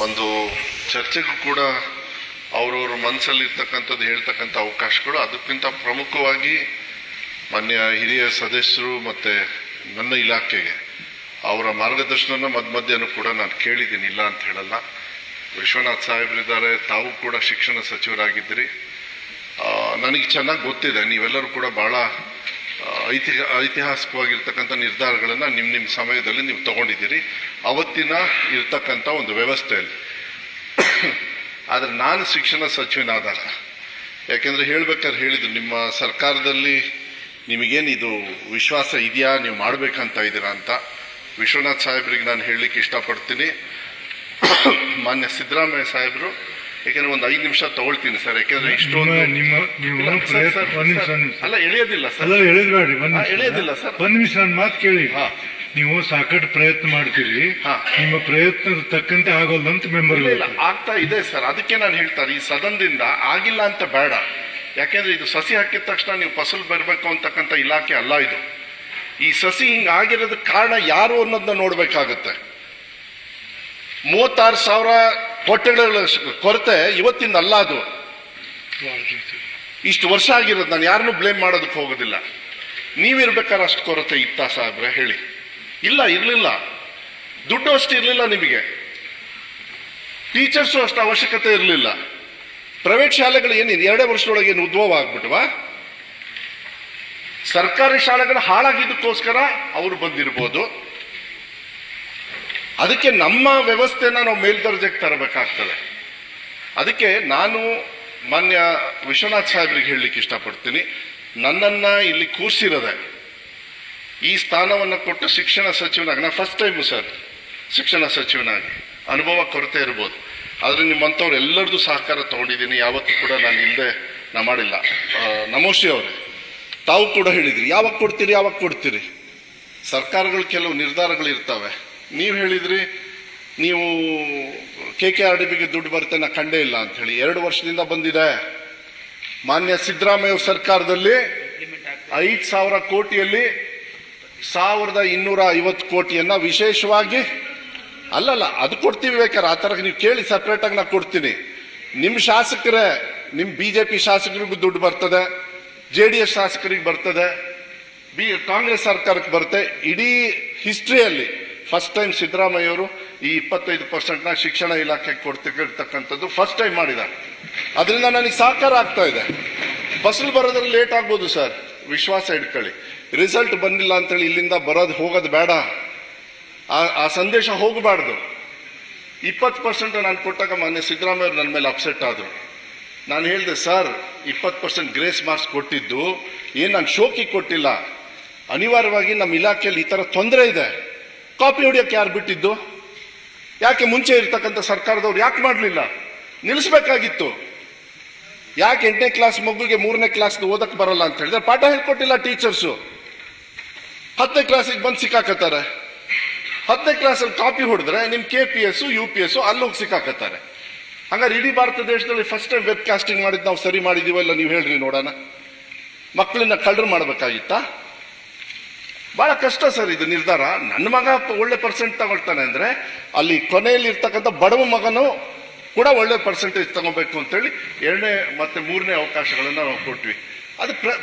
ಒಂದು ಚರ್ಚೆಗೂ ಕೂಡ ಅವರವ್ರ ಮನಸ್ಸಲ್ಲಿರ್ತಕ್ಕಂಥದ್ದು ಹೇಳ್ತಕ್ಕಂಥ ಅವಕಾಶಗಳು, ಅದಕ್ಕಿಂತ ಪ್ರಮುಖವಾಗಿ ಮಾನ್ಯ ಹಿರಿಯ ಸದಸ್ಯರು ಮತ್ತು ನನ್ನ ಇಲಾಖೆಗೆ ಅವರ ಮಾರ್ಗದರ್ಶನ ಮಧ್ಯನೂ ಕೂಡ ನಾನು ಕೇಳಿದ್ದೀನಿ, ಇಲ್ಲ ಅಂತ ಹೇಳಲ್ಲ. ವಿಶ್ವನಾಥ್ ಸಾಹೇಬರಿದ್ದಾರೆ, ತಾವು ಕೂಡ ಶಿಕ್ಷಣ ಸಚಿವರಾಗಿದ್ದೀರಿ. ನನಗೆ ಚೆನ್ನಾಗಿ ಗೊತ್ತಿದೆ, ನೀವೆಲ್ಲರೂ ಕೂಡ ಭಾಳ ಐತಿಹಾಸಿಕವಾಗಿರ್ತಕ್ಕಂಥ ನಿರ್ಧಾರಗಳನ್ನು ನಿಮ್ಮ ಸಮಯದಲ್ಲಿ ನೀವು ತಗೊಂಡಿದ್ದೀರಿ, ಅವತ್ತಿನ ಇರ್ತಕ್ಕಂಥ ಒಂದು ವ್ಯವಸ್ಥೆಯಲ್ಲಿ. ಆದರೆ ನಾನು ಶಿಕ್ಷಣ ಸಚಿವನಾದಾಗ, ಯಾಕೆಂದರೆ ಹೇಳ್ಬೇಕಾದ್ರೆ ಹೇಳಿದ್ರು, ನಿಮ್ಮ ಸರ್ಕಾರದಲ್ಲಿ ನಿಮಗೇನಿದು ವಿಶ್ವಾಸ ಇದೆಯಾ, ನೀವು ಮಾಡಬೇಕಂತ ಇದ್ದೀರಾ ಅಂತ. ವಿಶ್ವನಾಥ್ ಸಾಹೇಬ್ರಿಗೆ ನಾನು ಹೇಳಲಿಕ್ಕೆ ಇಷ್ಟಪಡ್ತೀನಿ, ಮಾನ್ಯ ಸಿದ್ದರಾಮಯ್ಯ ಸಾಹೇಬರು, ಯಾಕೆಂದ್ರೆ ಒಂದು 5 ನಿಮಿಷ ತಗೊಳ್ತೀನಿ ಸರ್, ಯಾಕೆಂದ್ರೆ ಇಷ್ಟೊಂದು ಅಲ್ಲ ಎಳೆಯೋದಿಲ್ಲ ಸರ್, ಎಳೆಯೋದಿಲ್ಲ ಸರ್, 1 ನಿಮಿಷ ನನ್ನ ಮಾತು ಕೇಳಿ. ನೀವು ಸಾಕಷ್ಟು ಪ್ರಯತ್ನ ಮಾಡ್ತೀರಿ, ನಿಮ್ಮ ಪ್ರಯತ್ನದ ತಕ್ಕಂತೆ ಆಗೋಲ್ಲ ಅಂತ ಮೆಂಬರ್ ಆಗ್ತಾ ಇದೆ ಸರ್. ಅದಕ್ಕೆ ನಾನು ಹೇಳ್ತಾರೆ, ಈ ಸದನದಿಂದ ಆಗಿಲ್ಲ ಅಂತ ಬೇಡ, ಯಾಕೆಂದ್ರೆ ಇದು ಸಸಿ ಹಾಕಿದ ತಕ್ಷಣ ನೀವು ಫಸಲು ಬರಬೇಕು ಅಂತಕ್ಕಂಥ ಇಲಾಖೆ ಅಲ್ಲ ಇದು. ಈ ಸಸಿ ಹಿಂಗಾಗಿರೋದಕ್ಕೆ ಕಾರಣ ಯಾರು ಅನ್ನೋದನ್ನ ನೋಡ್ಬೇಕಾಗತ್ತೆ. 36,000 ಕೊಠಡಿಗಳ ಕೊರತೆ ಇವತ್ತಿಂದ ಅಲ್ಲ, ಅದು ಇಷ್ಟು ವರ್ಷ ಆಗಿರೋದು. ನಾನು ಯಾರನ್ನೂ ಬ್ಲೇಮ್ ಮಾಡೋದಕ್ಕೆ ಹೋಗೋದಿಲ್ಲ. ನೀವಿರ್ಬೇಕಾದ್ರೆ ಅಷ್ಟು ಕೊರತೆ ಇತ್ತಾ ಸಾಹೇಬ್ರೆ ಹೇಳಿ? ಇಲ್ಲ, ಇರಲಿಲ್ಲ. ದುಡ್ಡು ಅಷ್ಟು ಇರಲಿಲ್ಲ ನಿಮಗೆ, ಟೀಚರ್ಸು ಅಷ್ಟು ಅವಶ್ಯಕತೆ ಇರಲಿಲ್ಲ. ಪ್ರೈವೇಟ್ ಶಾಲೆಗಳು ಏನೇನು 2 ವರ್ಷದೊಳಗೆ ಏನು ಉದ್ಭವ ಆಗ್ಬಿಟ್ವಾ? ಸರ್ಕಾರಿ ಶಾಲೆಗಳು ಹಾಳಾಗಿದ್ದಕ್ಕೋಸ್ಕರ ಅವರು ಬಂದಿರ್ಬೋದು. ಅದಕ್ಕೆ ನಮ್ಮ ವ್ಯವಸ್ಥೆನ ನಾವು ಮೇಲ್ದರ್ಜೆಗೆ ತರಬೇಕಾಗ್ತದೆ. ಅದಕ್ಕೆ ನಾನು ಮಾನ್ಯ ವಿಶ್ವನಾಥ್ ಸಾಹೇಬ್ರಿಗೆ ಹೇಳಲಿಕ್ಕೆ ಇಷ್ಟಪಡ್ತೀನಿ, ನನ್ನನ್ನ ಇಲ್ಲಿ ಕೂರಿಸಿರೋದೆ, ಈ ಸ್ಥಾನವನ್ನು ಕೊಟ್ಟು ಶಿಕ್ಷಣ ಸಚಿವನಾಗಿ, ನಾನು ಫಸ್ಟ್ ಟೈಮು ಸರ್ ಶಿಕ್ಷಣ ಸಚಿವನಾಗಿ, ಅನುಭವ ಕೊರತೆ ಇರ್ಬೋದು, ಆದರೆ ನಿಮ್ಮಂಥವ್ರು ಎಲ್ಲರದ್ದು ಸಹಕಾರ ತಗೊಂಡಿದ್ದೀನಿ, ಯಾವತ್ತೂ ಕೂಡ ನಾನು ಇಲ್ಲದೆ ನಾ ಮಾಡಿಲ್ಲ. ನಮೋಶಿ ಅವರೇ, ತಾವು ಕೂಡ ಹೇಳಿದ್ರಿ, ಯಾವಾಗ ಕೊಡ್ತೀರಿ. ಸರ್ಕಾರಗಳು ಕೆಲವು ನಿರ್ಧಾರಗಳು ಇರ್ತವೆ. ನೀವು ಹೇಳಿದ್ರಿ, ನೀವು KKRDBಗೆ ದುಡ್ಡು ಬರುತ್ತೆ, ನಾ ಕಂಡೇ ಇಲ್ಲ ಅಂತ ಹೇಳಿ. 2 ವರ್ಷದಿಂದ ಬಂದಿದೆ. ಮಾನ್ಯ ಸಿದ್ದರಾಮಯ್ಯ ಸರ್ಕಾರದಲ್ಲಿ 5,000 ಕೋಟಿಯಲ್ಲಿ 1,250 ಕೋಟಿಯನ್ನ ವಿಶೇಷವಾಗಿ ಅಲ್ಲಲ್ಲ ಅದು ಕೊಡ್ತೀವಿ. ಬೇಕಾದ್ರೆ ಆ ಥರ ನೀವು ಕೇಳಿ, ಸಪ್ರೇಟ್ ಆಗಿ ನಾ ಕೊಡ್ತೀನಿ. ನಿಮ್ಮ ಶಾಸಕರೇ, ನಿಮ್ಮ BJP ಶಾಸಕರಿಗೂ ದುಡ್ಡು ಬರ್ತದೆ, JDS ಶಾಸಕರಿಗೆ ಬರ್ತದೆ, ಕಾಂಗ್ರೆಸ್ ಸರ್ಕಾರಕ್ಕೆ ಬರುತ್ತೆ. ಇಡೀ ಹಿಸ್ಟ್ರಿಯಲ್ಲಿ ಫಸ್ಟ್ ಟೈಮ್ ಸಿದ್ದರಾಮಯ್ಯವರು ಈ 25% ಶಿಕ್ಷಣ ಇಲಾಖೆಗೆ ಕೊಡ್ತಿರ್ತಕ್ಕಂಥದ್ದು ಫಸ್ಟ್ ಟೈಮ್ ಮಾಡಿದ್ದಾರೆ. ಅದರಿಂದ ನನಗೆ ಸಹಕಾರ ಆಗ್ತಾ ಇದೆ. ಫಸಲು ಬರೋದ್ರಲ್ಲಿ ಲೇಟ್ ಆಗ್ಬೋದು ಸರ್, ವಿಶ್ವಾಸ ಇಟ್ಕೊಳ್ಳಿ. ರಿಸಲ್ಟ್ ಬಂದಿಲ್ಲ ಅಂತೇಳಿ ಇಲ್ಲಿಂದ ಹೋಗೋದು ಬೇಡ, ಆ ಸಂದೇಶ ಹೋಗಬಾರ್ದು. 20% ನಾನು ಕೊಟ್ಟಾಗ ಮಾನ್ಯ ಸಿದ್ದರಾಮಯ್ಯವರು ನನ್ನ ಮೇಲೆ ಅಪ್ಸೆಟ್ ಆದರು. ನಾನು ಹೇಳಿದೆ, ಸರ್ 20% ಗ್ರೇಸ್ ಮಾರ್ಕ್ಸ್ ಕೊಟ್ಟಿದ್ದು ಏನು ನಾನು ಶೋಕಿಗೆ ಕೊಟ್ಟಿಲ್ಲ, ಅನಿವಾರ್ಯವಾಗಿ ನಮ್ಮ ಇಲಾಖೆಯಲ್ಲಿ ಈ ಥರ ತೊಂದರೆ ಇದೆ. ಕಾಪಿ ಹೊಡಿಯೋಕ್ಕೆ ಯಾರು ಬಿಟ್ಟಿದ್ದು? ಯಾಕೆ ಮುಂಚೆ ಇರ್ತಕ್ಕಂಥ ಸರ್ಕಾರದವ್ರು ಯಾಕೆ ಮಾಡಲಿಲ್ಲ? ನಿಲ್ಲಿಸಬೇಕಾಗಿತ್ತು. ಯಾಕೆ 8ನೇ ಕ್ಲಾಸ್ ಮಗುಗೆ 3ನೇ ಕ್ಲಾಸ್ ಓದಕ್ಕೆ ಬರಲ್ಲ ಅಂತ ಹೇಳಿದ್ರೆ ಪಾಠ ಹೇಳ್ಕೊಟ್ಟಿಲ್ಲ ಟೀಚರ್ಸು. 10ನೇ ಕ್ಲಾಸಿಗೆ ಬಂದು ಸಿಕ್ಕಾಕತ್ತಾರೆ. 10ನೇ ಕ್ಲಾಸಲ್ಲಿ ಕಾಪಿ ಹೊಡೆದ್ರೆ ನಿಮ್ಮ KPS UPS ಅಲ್ಲಿ ಹೋಗಿ ಸಿಕ್ಕಾಕತ್ತಾರೆ. ಹಂಗಾರೆ ಇಡೀ ಭಾರತ ದೇಶದಲ್ಲಿ ಫಸ್ಟ್ ಟೈಮ್ ವೆಬ್ ಕಾಸ್ಟಿಂಗ್ ಮಾಡಿದ್ದು ನಾವು ಸರಿ ಮಾಡಿದೀವಲ್ಲ? ನೀವು ಹೇಳ್ರಿ ನೋಡೋಣ. ಮಕ್ಕಳನ್ನ ಕಳ್ಳರು ಮಾಡಬೇಕಾಗಿತ್ತಾ? ಬಹಳ ಕಷ್ಟ ಸರ್ ಇದು ನಿರ್ಧಾರ. ನನ್ನ ಮಗ ಒಳ್ಳೆ ಪರ್ಸೆಂಟ್ ತಗೊಳ್ತಾನೆ ಅಂದ್ರೆ ಅಲ್ಲಿ ಕೊನೆಯಲ್ಲಿ ಇರ್ತಕ್ಕಂಥ ಬಡವ ಮಗನು ಕೂಡ ಒಳ್ಳೆ ಪರ್ಸೆಂಟೇಜ್ ತಗೋಬೇಕು ಅಂತೇಳಿ 2ನೇ ಮತ್ತು 3ನೇ ಅವಕಾಶಗಳನ್ನ ನಾವು ಕೊಟ್ವಿ. ಅದು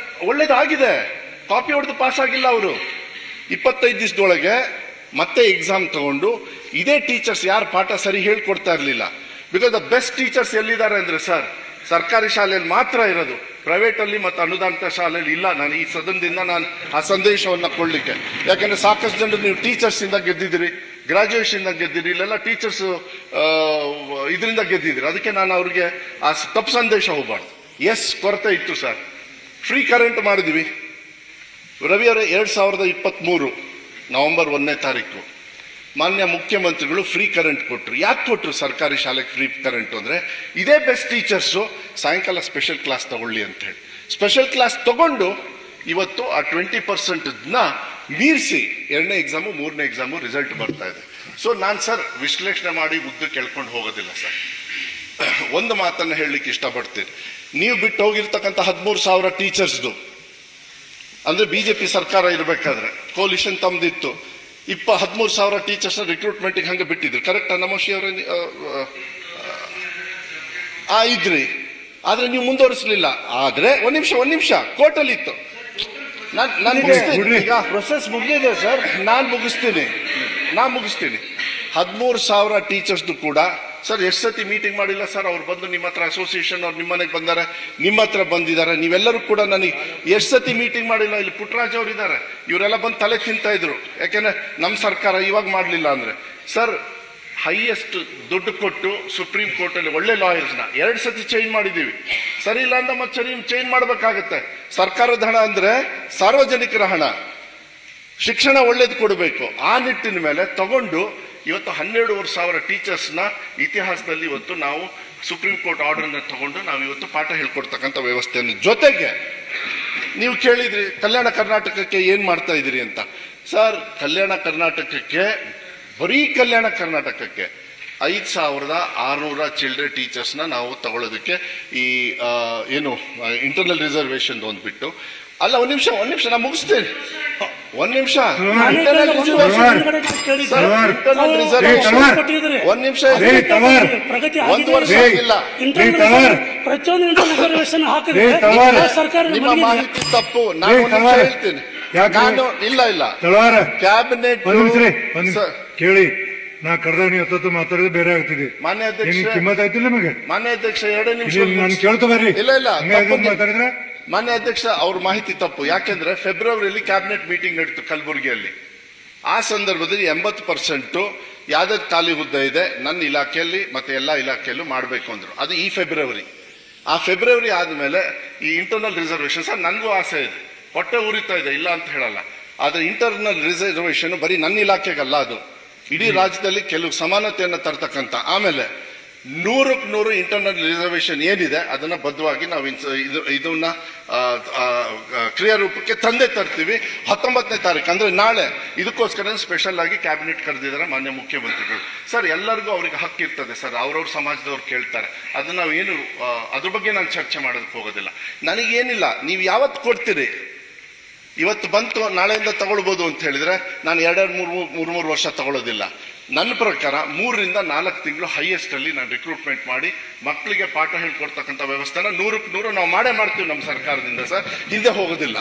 ಒಳ್ಳೇದಾಗಿದೆ. ಕಾಪಿ ಹೊಡೆದು ಪಾಸ್ ಆಗಿಲ್ಲ ಅವರು. 25 ದಿವಸದೊಳಗೆ ಮತ್ತೆ ಎಕ್ಸಾಮ್ ತಗೊಂಡು ಇದೇ ಟೀಚರ್ಸ್ ಯಾರು ಪಾಠ ಸರಿ ಹೇಳ್ಕೊಡ್ತಾ ಇರಲಿಲ್ಲ. ಬಿಕಾಸ್ ದ ಬೆಸ್ಟ್ ಟೀಚರ್ಸ್ ಎಲ್ಲಿದ್ದಾರೆ ಅಂದ್ರೆ ಸರ್ ಸರ್ಕಾರಿ ಶಾಲೆಯಲ್ಲಿ ಮಾತ್ರ ಇರೋದು, ಪ್ರೈವೇಟ್ ಅಲ್ಲಿ ಮತ್ತು ಅನುದಾನಿತ ಶಾಲೆಯಲ್ಲಿ ಇಲ್ಲ. ನಾನು ಈ ಸದನದಿಂದ ನಾನು ಆ ಸಂದೇಶವನ್ನು ಕೊಡ್ಲಿಕ್ಕೆ, ಯಾಕಂದ್ರೆ ಸಾಕಷ್ಟು ಜನರು ನೀವು ಟೀಚರ್ಸ್ ಇಂದ ಗೆದ್ದಿದ್ದೀರಿ, ಗ್ರಾಜುಯೇಷನ್ ಗೆದ್ದಿರಿ, ಇಲ್ಲೆಲ್ಲ ಟೀಚರ್ಸ್ ಇದರಿಂದ ಗೆದ್ದಿದ್ದೀರಿ. ಅದಕ್ಕೆ ನಾನು ಅವ್ರಿಗೆ ಆ ತಪ್ಪು ಸಂದೇಶ ಹೋಗಬಾರ್ದು. ಎಸ್, ಕೊರತೆ ಇತ್ತು ಸರ್. ಫ್ರೀ ಕರೆಂಟ್ ಮಾಡಿದ್ವಿ ರವಿಯವರೇ. 2023 ನವೆಂಬರ್ 1ನೇ ತಾರೀಕು ಮಾನ್ಯ ಮುಖ್ಯಮಂತ್ರಿಗಳು ಫ್ರೀ ಕರೆಂಟ್ ಕೊಟ್ಟರು. ಯಾಕೆ ಕೊಟ್ಟರು ಸರ್ಕಾರಿ ಶಾಲೆಗೆ ಫ್ರೀ ಕರೆಂಟ್ ಅಂದರೆ ಇದೇ ಬೆಸ್ಟ್ ಟೀಚರ್ಸು ಸಾಯಂಕಾಲ ಸ್ಪೆಷಲ್ ಕ್ಲಾಸ್ ತಗೊಳ್ಳಿ ಅಂತ ಹೇಳಿ ಸ್ಪೆಷಲ್ ಕ್ಲಾಸ್ ತಗೊಂಡು ಇವತ್ತು ಆ 20%ನ ಮೀರಿಸಿ 2ನೇ ಎಕ್ಸಾಮು 3ನೇ ಎಕ್ಸಾಮು ರಿಸಲ್ಟ್ ಬರ್ತಾ ಇದೆ. ಸೊ ನಾನು ಸರ್ ವಿಶ್ಲೇಷಣೆ ಮಾಡಿ ಉದ್ದಕ್ಕೆ ಕೇಳ್ಕೊಂಡು ಹೋಗೋದಿಲ್ಲ ಸರ್. ಒಂದು ಮಾತನ್ನು ಹೇಳಲಿಕ್ಕೆ ಇಷ್ಟಪಡ್ತೀನಿ. ನೀವು ಬಿಟ್ಟು ಹೋಗಿರ್ತಕ್ಕಂಥ 13,000 ಟೀಚರ್ಸ್ದು ಅಂದರೆ BJP ಸರ್ಕಾರ ಇರಬೇಕಾದ್ರೆ ಕೋಲಿಷನ್ ತಮ್ದಿತ್ತು. 13,000 ಟೀಚರ್ಸ್ ರಿಕ್ರೂಟ್ಮೆಂಟ್ಗೆ ಹಂಗೆ ಬಿಟ್ಟಿದ್ರು. ಕರೆಕ್ಟಾ ನಮೋಶಿ ಅವರ? ಇದ್ರಿ. ಆದ್ರೆ ನೀವು ಮುಂದುವರಿಸಲಿಲ್ಲ. ಆದ್ರೆ ಒಂದ್ ನಿಮಿಷ ಕೋರ್ಟಲ್ಲಿ ಇತ್ತು. ನಾನು ಮುಗಿಸ್ತೀನಿ ಈಗ. ಪ್ರೊಸೆಸ್ ಮುಗಿದಿದೆ ಸರ್. ನಾನು ಮುಗಿಸ್ತೀನಿ. 13,000 ಟೀಚರ್ಸ್ದು ಕೂಡ ಸರ್ ಎಷ್ಟು ಸತಿ ಮೀಟಿಂಗ್ ಮಾಡಿಲ್ಲ ಸರ್. ಅವ್ರು ಬಂದು ನಿಮ್ಮ ಹತ್ರ ಅಸೋಸಿಯೇಷನ್ ಅವ್ರು ನಿಮ್ಮ ಮನೆಗೆ ಬಂದಾರೆ, ನಿಮ್ಮ ಹತ್ರ ಬಂದಿದ್ದಾರೆ. ನೀವೆಲ್ಲರೂ ಕೂಡ ನನಗೆ ಎಷ್ಟು ಸತಿ ಮೀಟಿಂಗ್ ಮಾಡಿಲ್ಲ. ಇಲ್ಲಿ ಪುಟ್ಟರಾಜ್ ಅವರು ಇದ್ದಾರೆ, ಇವರೆಲ್ಲ ಬಂದು ತಲೆ ತಿಂತಾ ಇದ್ರು. ಯಾಕೆಂದ್ರೆ ನಮ್ಮ ಸರ್ಕಾರ ಇವಾಗ ಮಾಡಲಿಲ್ಲ ಅಂದ್ರೆ ಸರ್ ಹೈಯೆಸ್ಟ್ ದುಡ್ಡು ಕೊಟ್ಟು ಸುಪ್ರೀಂ ಕೋರ್ಟ್ ಅಲ್ಲಿ ಒಳ್ಳೆ ಲಾಯರ್ಸ್ನ 2 ಸತಿ ಚೇಂಜ್ ಮಾಡಿದೀವಿ. ಸರಿ ಇಲ್ಲ ಅಂತ ಮತ್ತೆ ಚೇಂಜ್ ಮಾಡ್ಬೇಕಾಗತ್ತೆ. ಸರ್ಕಾರದ ಹಣ ಅಂದ್ರೆ ಸಾರ್ವಜನಿಕರ ಹಣ, ಶಿಕ್ಷಣ ಒಳ್ಳೇದು ಕೊಡಬೇಕು. ಆ ನಿಟ್ಟಿನ ಮೇಲೆ ತಗೊಂಡು ಇವತ್ತು 12,500 ಟೀಚರ್ಸ್ನ ಇತಿಹಾಸದಲ್ಲಿ ಇವತ್ತು ನಾವು ಸುಪ್ರೀಂ ಕೋರ್ಟ್ ಆರ್ಡರ್ನ ತಗೊಂಡು ನಾವು ಇವತ್ತು ಪಾಠ ಹೇಳ್ಕೊಡ್ತಕ್ಕಂಥ ವ್ಯವಸ್ಥೆಯನ್ನು. ಜೊತೆಗೆ ನೀವು ಕೇಳಿದ್ರಿ ಕಲ್ಯಾಣ ಕರ್ನಾಟಕಕ್ಕೆ ಏನ್ ಮಾಡ್ತಾ ಇದ್ದೀರಿ ಅಂತ. ಸರ್ ಕಲ್ಯಾಣ ಕರ್ನಾಟಕಕ್ಕೆ, ಬರೀ ಕಲ್ಯಾಣ ಕರ್ನಾಟಕಕ್ಕೆ 5,600 ಚಿಲ್ಡ್ರನ್ ಟೀಚರ್ಸ್ನ ನಾವು ತಗೊಳ್ಳೋದಕ್ಕೆ ಈ ಏನು ಇಂಟರ್ನಲ್ ರಿಸರ್ವೇಶನ್ ಒಂದ್ಬಿಟ್ಟು ಅಲ್ಲ. ಒಂದ್ ನಿಮಿಷ ನಾನು ಮುಗಿಸ್ತೇನೆ. ಒಂದ್ ನಿಮಿಷ ಒಂದ್ ನಿಮಿಷ 1 ವರ್ಷ ಆಗಿಲ್ಲ. ನಿಮ್ಮ ಮಾಹಿತಿ ತಪ್ಪು. ನಾನು ಹೇಳ್ತೀನಿ. ನಾನು ಇಲ್ಲ ಕ್ಯಾಬಿನೆಟ್ ಕೇಳಿ. ನಾ ಕರೆದಾಗ ನೀವು ಹತ್ತತ್ತು ಮಾತಾಡಿದ್ರೆ ಬೇರೆ ಆಗ್ತಿದೆ. ಮಾನ್ಯ ಅಧ್ಯಕ್ಷ ಕಿಮ್ಮತ್ ಆಯ್ತಿಲ್ಲ ನಿಮಗೆ? ಮಾನ್ಯ ಅಧ್ಯಕ್ಷ 2 ನಿಮಿಷ ನಾನು ಕೇಳ್ತಾ ಬರ್ರಿ. ಇಲ್ಲ ಮಾತಾಡಿದ್ರೆ ಮಾನ್ಯ ಅಧ್ಯಕ್ಷ ಅವ್ರ ಮಾಹಿತಿ ತಪ್ಪು. ಯಾಕೆಂದ್ರೆ ಫೆಬ್ರವರಿಯಲ್ಲಿ ಕ್ಯಾಬಿನೆಟ್ ಮೀಟಿಂಗ್ ನಡೀತು ಕಲಬುರಗಿಯಲ್ಲಿ. ಆ ಸಂದರ್ಭದಲ್ಲಿ 80% ಯಾವ್ದಾದ್ರು ಖಾಲಿ ಹುದ್ದೆ ಇದೆ ನನ್ನ ಇಲಾಖೆಯಲ್ಲಿ ಮತ್ತೆ ಎಲ್ಲಾ ಇಲಾಖೆಯಲ್ಲೂ ಮಾಡಬೇಕು ಅಂದ್ರು. ಅದು ಈ ಫೆಬ್ರವರಿ. ಆ ಫೆಬ್ರವರಿ ಆದ್ಮೇಲೆ ಈ ಇಂಟರ್ನಲ್ ರಿಸರ್ವೇಶನ್ ಸರ್ ನನಗೂ ಆಸೆ ಇದೆ, ಹೊಟ್ಟೆ ಉರಿತಾ ಇದೆ, ಇಲ್ಲ ಅಂತ ಹೇಳಲ್ಲ. ಆದ್ರೆ ಇಂಟರ್ನಲ್ ರಿಸರ್ವೇಶನ್ ಬರೀ ನನ್ನ ಇಲಾಖೆಗಲ್ಲ, ಅದು ಇಡೀ ರಾಜ್ಯದಲ್ಲಿ ಕೆಲವು ಸಮಾನತೆಯನ್ನು ತರ್ತಕ್ಕಂಥ. ಆಮೇಲೆ 100% ಇಂಟರ್ನಲ್ ರಿಸರ್ವೇಶನ್ ಏನಿದೆ ಅದನ್ನ ಬದ್ಧವಾಗಿ ನಾವು ಇದನ್ನ ಕ್ರಿಯಾರೂಪಕ್ಕೆ ತಂದೆ ತರ್ತೀವಿ. 19ನೇ ತಾರೀಕು ಅಂದ್ರೆ ನಾಳೆ. ಇದಕ್ಕೋಸ್ಕರ ಸ್ಪೆಷಲ್ ಆಗಿ ಕ್ಯಾಬಿನೆಟ್ ಕರೆದಿದ್ದಾರೆ ಮಾನ್ಯ ಮುಖ್ಯಮಂತ್ರಿಗಳು. ಸರ್ ಎಲ್ಲರಿಗೂ ಅವ್ರಿಗೆ ಹಕ್ಕು ಇರ್ತದೆ ಸರ್, ಅವ್ರವ್ರ ಸಮಾಜದವ್ರು ಕೇಳ್ತಾರೆ. ಅದನ್ನ ನಾವು ಏನು ಅದ್ರ ಬಗ್ಗೆ ನಾನು ಚರ್ಚೆ ಮಾಡೋದಕ್ಕೆ ಹೋಗೋದಿಲ್ಲ. ನನಗೇನಿಲ್ಲ, ನೀವು ಯಾವತ್ತು ಕೊಡ್ತೀರಿ, ಇವತ್ತು ಬಂತು ನಾಳೆಯಿಂದ ತಗೊಳ್ಬೋದು ಅಂತ ಹೇಳಿದ್ರೆ ನಾನು 2-3 ವರ್ಷ ತಗೊಳ್ಳೋದಿಲ್ಲ. ನನ್ನ ಪ್ರಕಾರ 3ರಿಂದ 4 ತಿಂಗಳು ಹೈಯೆಸ್ಟ್ ಅಲ್ಲಿ ನಾನು ರಿಕ್ರೂಟ್ಮೆಂಟ್ ಮಾಡಿ ಮಕ್ಕಳಿಗೆ ಪಾಠ ಹೇಳ್ಕೊಡ್ತಕ್ಕಂಥ ವ್ಯವಸ್ಥೆನ 100% ನಾವು ಮಾಡೇ ಮಾಡ್ತೀವಿ ನಮ್ಮ ಸರ್ಕಾರದಿಂದ ಸರ್, ಹಿಂದೆ ಹೋಗೋದಿಲ್ಲ.